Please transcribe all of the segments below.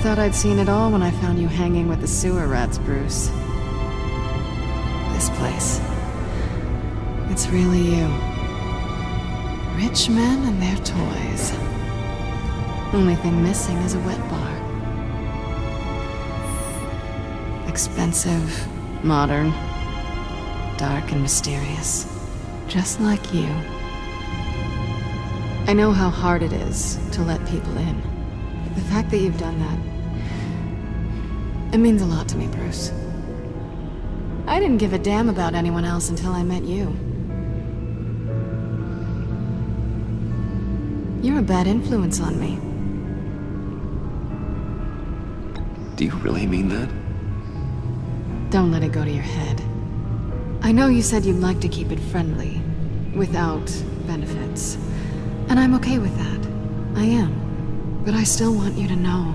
thought I'd seen it all when I found you hanging with the sewer rats, Bruce. This place. It's really you. Rich men and their toys. Only thing missing is a wet bar. Expensive, modern, dark and mysterious. Just like you. I know how hard it is to let people in. The fact that you've done that, it means a lot to me, Bruce. I didn't give a damn about anyone else until I met you. You're a bad influence on me. Do you really mean that? Don't let it go to your head. I know you said you'd like to keep it friendly, without benefits. And I'm okay with that. I am. But I still want you to know.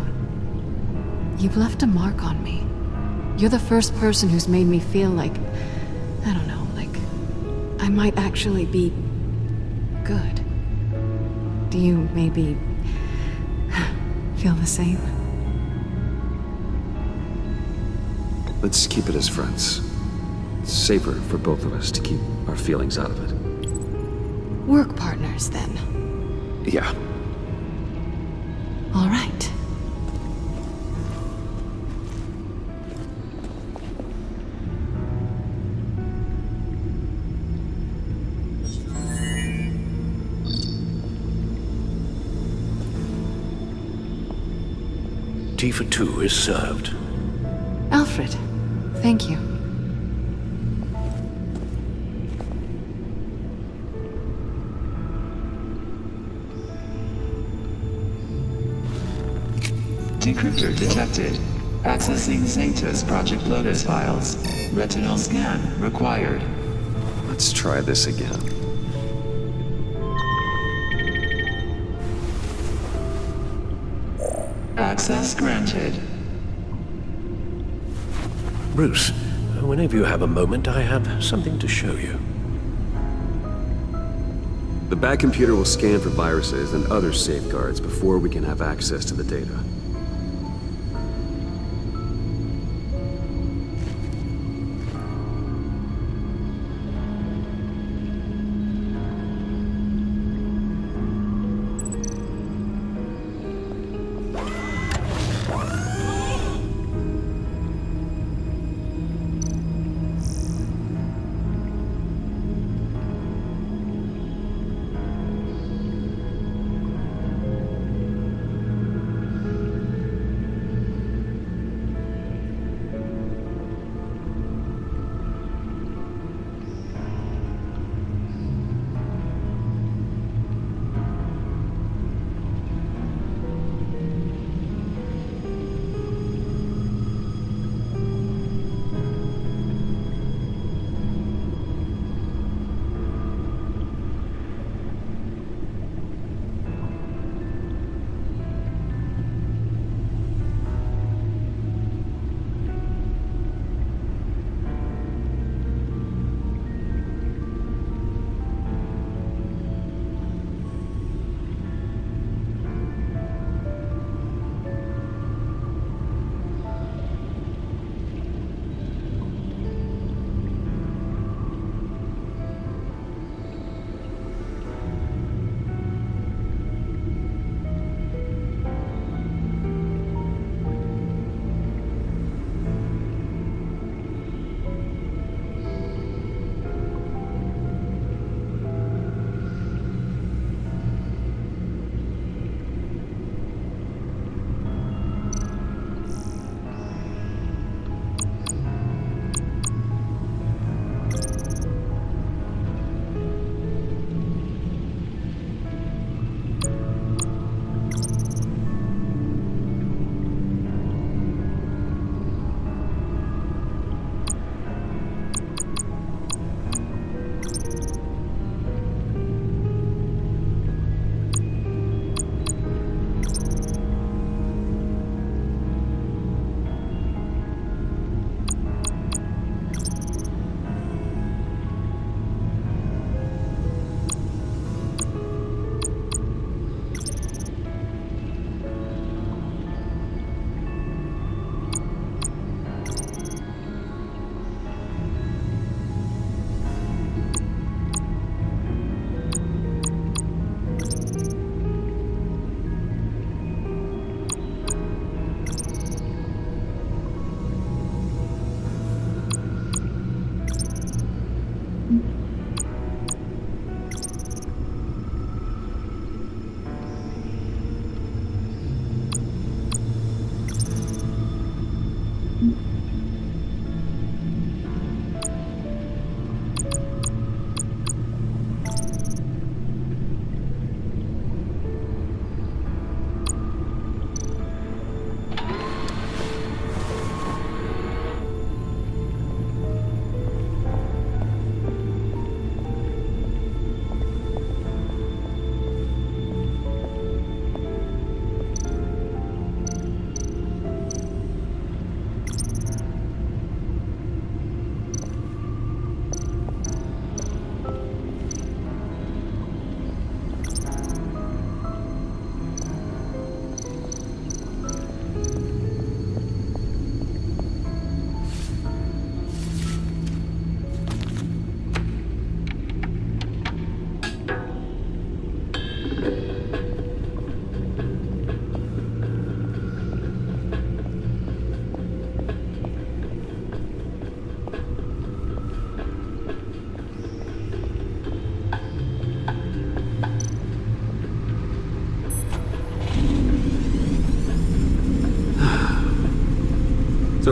You've left a mark on me. You're the first person who's made me feel like, I don't know, like I might actually be good. Do you maybe feel the same? Let's keep it as friends. It's safer for both of us to keep our feelings out of it. Work partners, then. Yeah. All right. Tea for two is served. Alfred, thank you. Decryptor detected. Accessing Sanctus Project Lotus files. Retinal scan required. Let's try this again. Access granted. Bruce, whenever you have a moment, I have something to show you. The back computer will scan for viruses and other safeguards before we can have access to the data.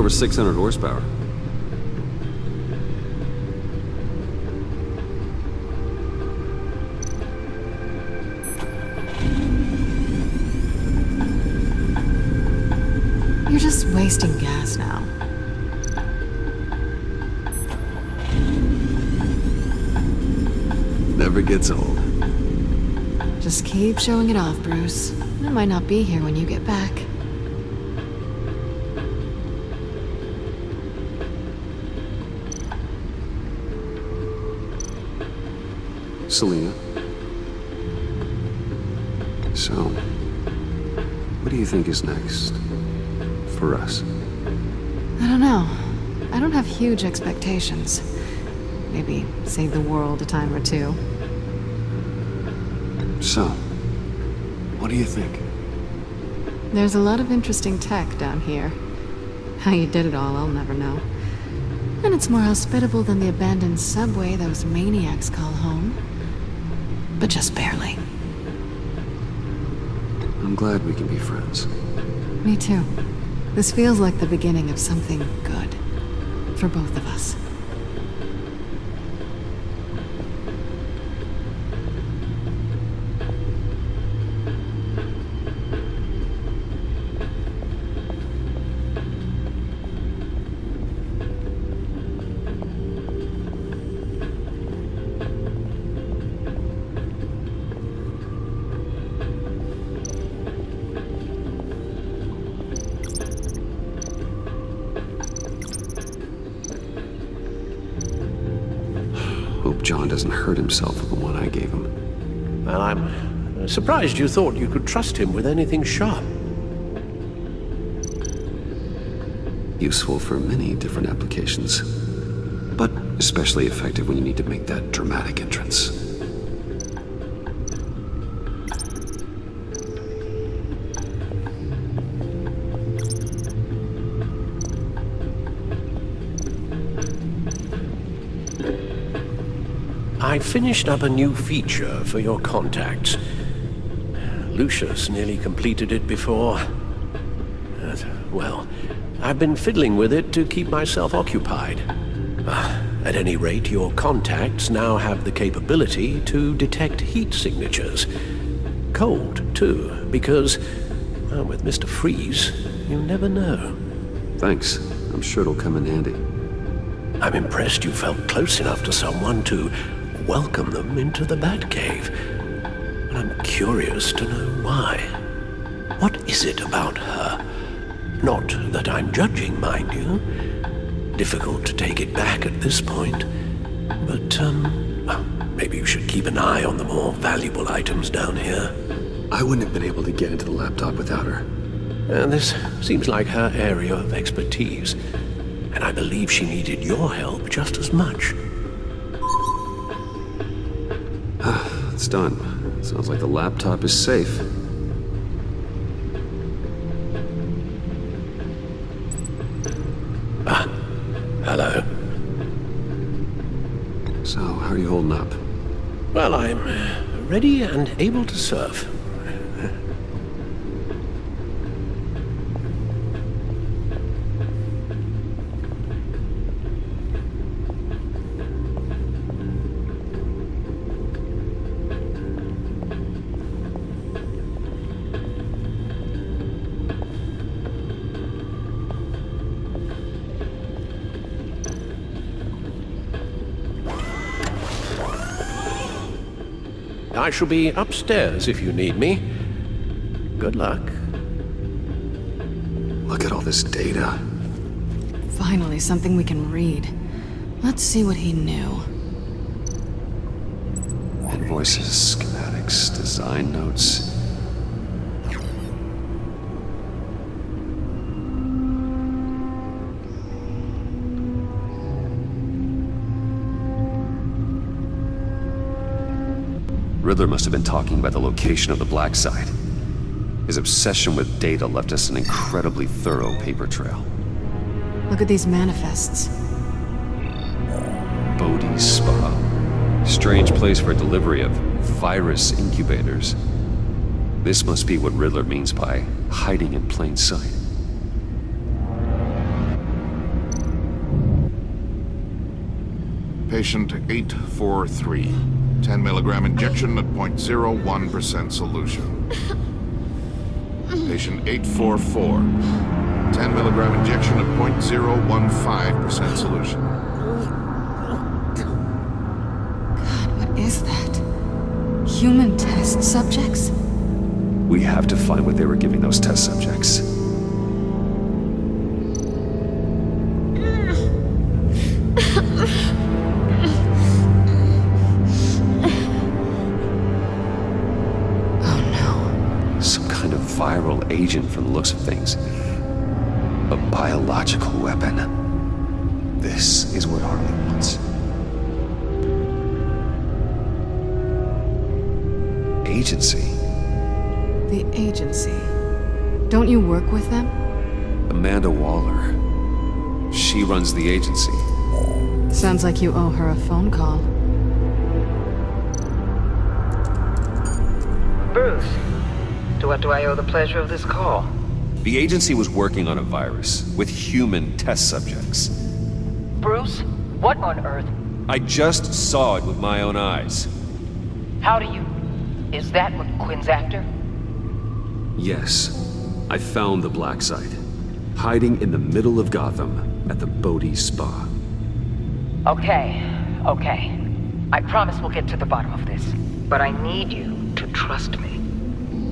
over 600 horsepower. You're just wasting gas now. Never gets old. Just keep showing it off, Bruce. I might not be here when you get back. Selena. So, what do you think is next? For us? I don't know. I don't have huge expectations. Maybe save the world a time or two. So, what do you think? There's a lot of interesting tech down here. How you did it all, I'll never know. And it's more hospitable than the abandoned subway those maniacs call home. But just barely. I'm glad we can be friends. Me too. This feels like the beginning of something good. For both of us. Hope John doesn't hurt himself with the one I gave him. Well, I'm surprised you thought you could trust him with anything sharp. Useful for many different applications, but especially effective when you need to make that dramatic entrance. I finished up a new feature for your contacts. Lucius nearly completed it before. Well, I've been fiddling with it to keep myself occupied. At any rate, your contacts now have the capability to detect heat signatures. Cold, too, because, well, with Mr. Freeze, you never know. Thanks. I'm sure it'll come in handy. I'm impressed you felt close enough to someone to welcome them into the Batcave. And I'm curious to know why. What is it about her? Not that I'm judging, mind you. Difficult to take it back at this point. But, well, maybe you should keep an eye on the more valuable items down here. I wouldn't have been able to get into the laptop without her. This seems like her area of expertise. And I believe she needed your help just as much. It's done. Sounds like the laptop is safe. Hello. So, how are you holding up? Well, I'm ready and able to serve. I shall be upstairs if you need me. Good luck. Look at all this data. Finally, something we can read. Let's see what he knew. Invoices, schematics, design notes. Riddler must have been talking about the location of the black site. His obsession with data left us an incredibly thorough paper trail. Look at these manifests. Bodhi's Spa. Strange place for delivery of virus incubators. This must be what Riddler means by hiding in plain sight. Patient 843. 10 milligram injection at 0.01% solution. Patient 844. 10 milligram injection at 0.015% solution. God, what is that? Human test subjects? We have to find what they were giving those test subjects. Viral agent from the looks of things. A biological weapon. This is what Harley wants. Agency. The agency. Don't you work with them? Amanda Waller. She runs the agency. Sounds like you owe her a phone call. Bruce. To what do I owe the pleasure of this call? The agency was working on a virus with human test subjects. Bruce? What on earth? I just saw it with my own eyes. How do you... Is that what Quinn's after? Yes. I found the black site. Hiding in the middle of Gotham at the Bodhi Spa. Okay. I promise we'll get to the bottom of this. But I need you to trust me.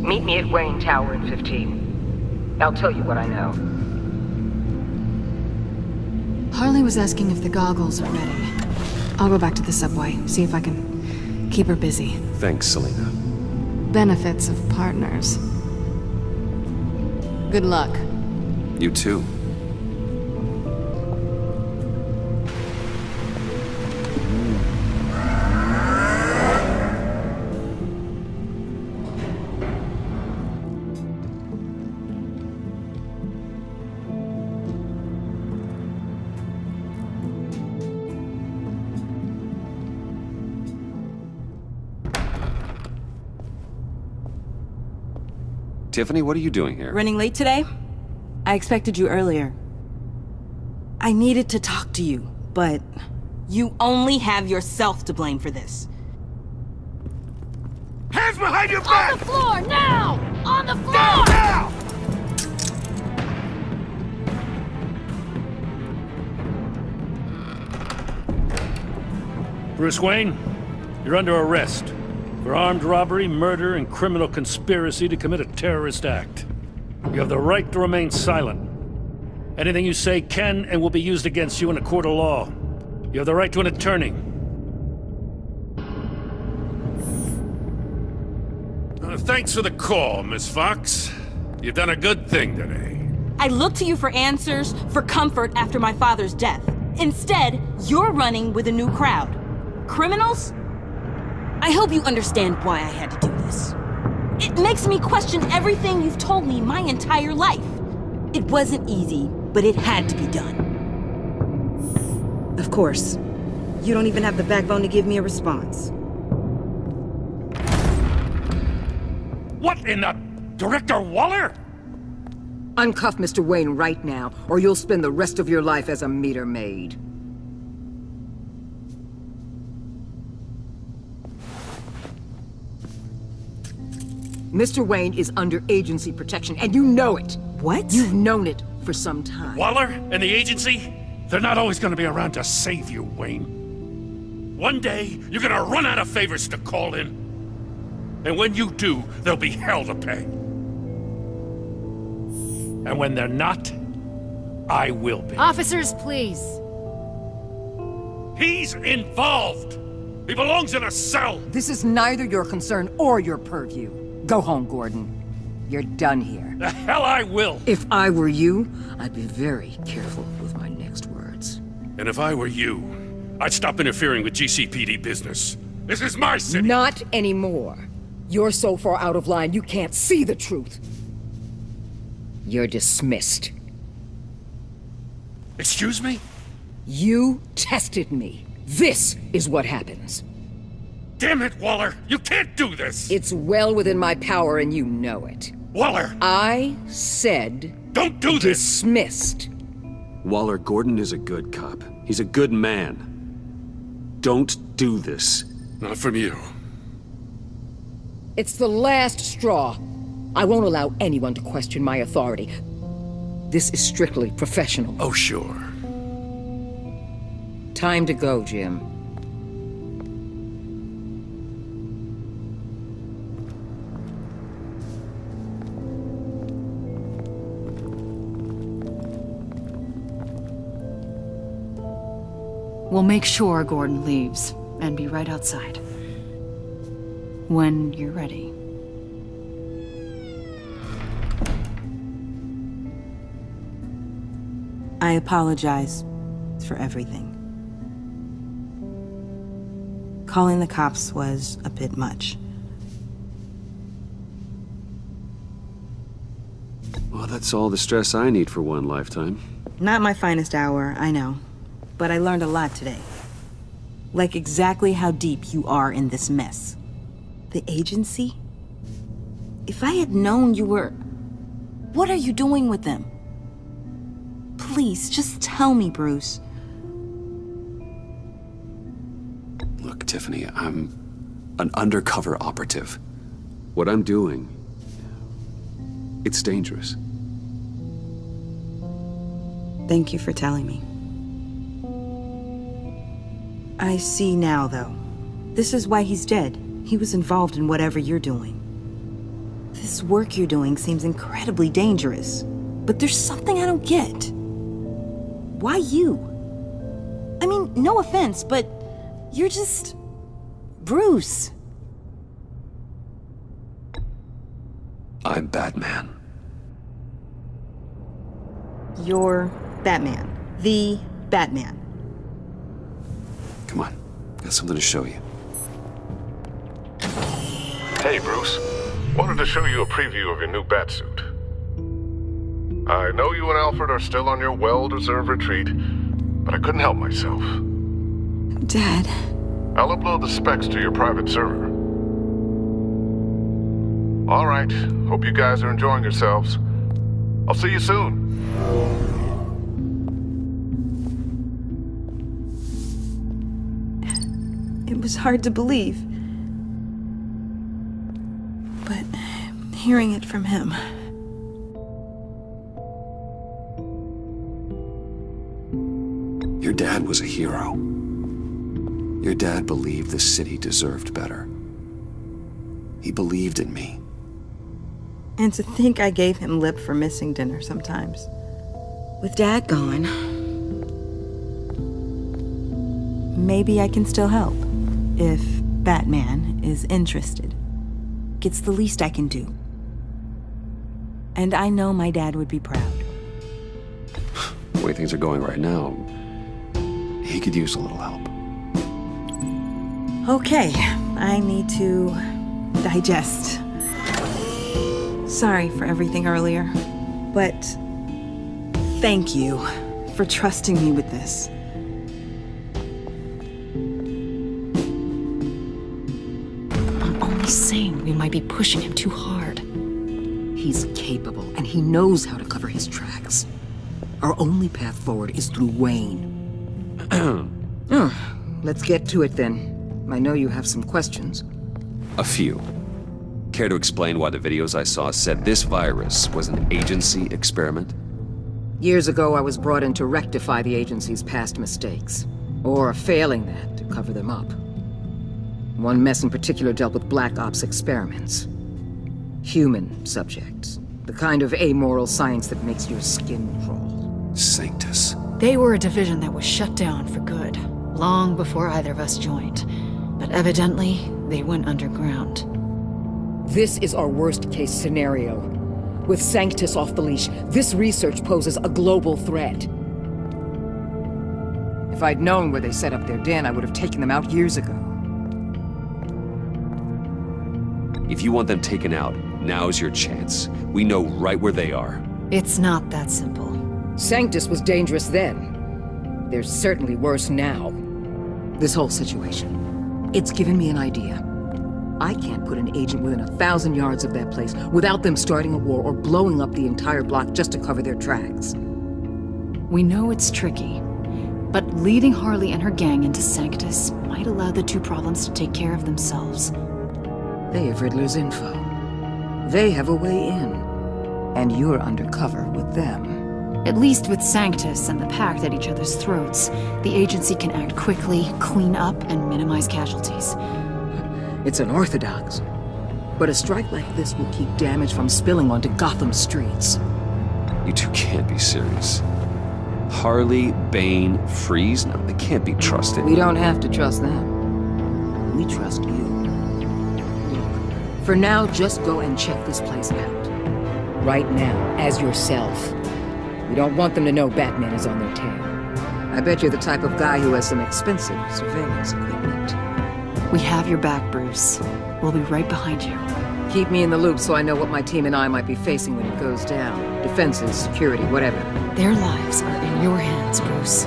Meet me at Wayne Tower in 15. I'll tell you what I know. Harley was asking if the goggles are ready. I'll go back to the subway, see if I can keep her busy. Thanks, Selena. Benefits of partners. Good luck. You too. Tiffany, what are you doing here? Running late today? I expected you earlier. I needed to talk to you, but you only have yourself to blame for this. Hands behind your back! On the floor, now! On the floor! Now! Bruce Wayne, you're under arrest for armed robbery, murder, and criminal conspiracy to commit a terrorist act. You have the right to remain silent. Anything you say can and will be used against you in a court of law. You have the right to an attorney. Thanks for the call, Miss Fox. You've done a good thing today. I looked to you for answers, for comfort after my father's death. Instead, you're running with a new crowd. Criminals? I hope you understand why I had to do this. It makes me question everything you've told me my entire life. It wasn't easy, but it had to be done. Of course, you don't even have the backbone to give me a response. What in the... Director Waller? Uncuff Mr. Wayne right now, or you'll spend the rest of your life as a meter maid. Mr. Wayne is under agency protection, and you know it. What? You've known it for some time. Waller and the agency? They're not always gonna be around to save you, Wayne. One day, you're gonna run out of favors to call in. And when you do, there'll be hell to pay. And when they're not, I will be. Officers, please. He's involved! He belongs in a cell! This is neither your concern or your purview. Go home, Gordon. You're done here. The hell I will! If I were you, I'd be very careful with my next words. And if I were you, I'd stop interfering with GCPD business. This is my city! Not anymore. You're so far out of line, you can't see the truth. You're dismissed. Excuse me? You tested me. This is what happens. Damn it, Waller! You can't do this! It's well within my power and you know it. Waller! I said... Don't do this! Dismissed. Waller, Gordon is a good cop. He's a good man. don't do this. Not from you. It's the last straw. I won't allow anyone to question my authority. This is strictly professional. Oh, sure. Time to go, Jim. We'll make sure Gordon leaves, and be right outside. When you're ready. I apologize for everything. Calling the cops was a bit much. Well, that's all the stress I need for one lifetime. Not my finest hour, I know. But I learned a lot today. Like exactly how deep you are in this mess. The agency? If I had known you were... What are you doing with them? Please, just tell me, Bruce. Look, Tiffany, I'm an undercover operative. What I'm doing, it's dangerous. Thank you for telling me. I see now, though. This is why he's dead. He was involved in whatever you're doing. This work you're doing seems incredibly dangerous. But there's something I don't get. Why you? I mean, no offense, but you're just... Bruce. I'm Batman. You're Batman. The Batman. Come on, got something to show you. Hey, Bruce. Wanted to show you a preview of your new batsuit. I know you and Alfred are still on your well-deserved retreat, but I couldn't help myself. Dad. I'll upload the specs to your private server. All right. Hope you guys are enjoying yourselves. I'll see you soon. It was hard to believe. But hearing it from him... Your dad was a hero. Your dad believed the city deserved better. He believed in me. And to think I gave him lip for missing dinner sometimes. With Dad gone, maybe I can still help. If Batman is interested. It's the least I can do. And I know my dad would be proud. The way things are going right now, he could use a little help. Okay, I need to digest. Sorry for everything earlier, but thank you for trusting me with this. I'm only saying we might be pushing him too hard. He's capable, and he knows how to cover his tracks. Our only path forward is through Wayne. Let's get to it then. I know you have some questions. A few. Care to explain why the videos I saw said this virus was an agency experiment? Years ago, I was brought in to rectify the agency's past mistakes. Or failing that, to cover them up. One mess in particular dealt with Black Ops experiments. Human subjects. The kind of amoral science that makes your skin crawl. Sanctus. They were a division that was shut down for good, long before either of us joined. But evidently, they went underground. This is our worst-case scenario. With Sanctus off the leash, this research poses a global threat. If I'd known where they set up their den, I would have taken them out years ago. If you want them taken out, now's your chance. We know right where they are. It's not that simple. Sanctus was dangerous then. They're certainly worse now. This whole situation, it's given me an idea. I can't put an agent within 1,000 yards of that place without them starting a war or blowing up the entire block just to cover their tracks. We know it's tricky, But leading Harley and her gang into Sanctus might allow the two problems to take care of themselves. They have Riddler's info. They have a way in. And you're undercover with them. At least with Sanctus and the Pact at each other's throats, the agency can act quickly, clean up, and minimize casualties. It's unorthodox. But a strike like this will keep damage from spilling onto Gotham streets. You two can't be serious. Harley, Bane, Freeze, no, they can't be trusted. We don't have to trust them. We trust you. Look, for now, just go and check this place out. Right now, as yourself. We don't want them to know Batman is on their tail. I bet you're the type of guy who has some expensive surveillance equipment. We have your back, Bruce. We'll be right behind you. Keep me in the loop so I know what my team and I might be facing when it goes down. Defenses, security, whatever. Their lives are in your hands, Bruce.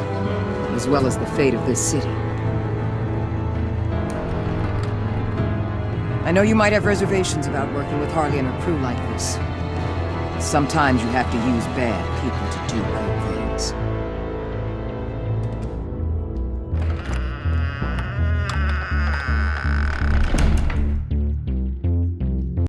As well as the fate of this city. I know you might have reservations about working with Harley and her crew like this. Sometimes you have to use bad people to do good things.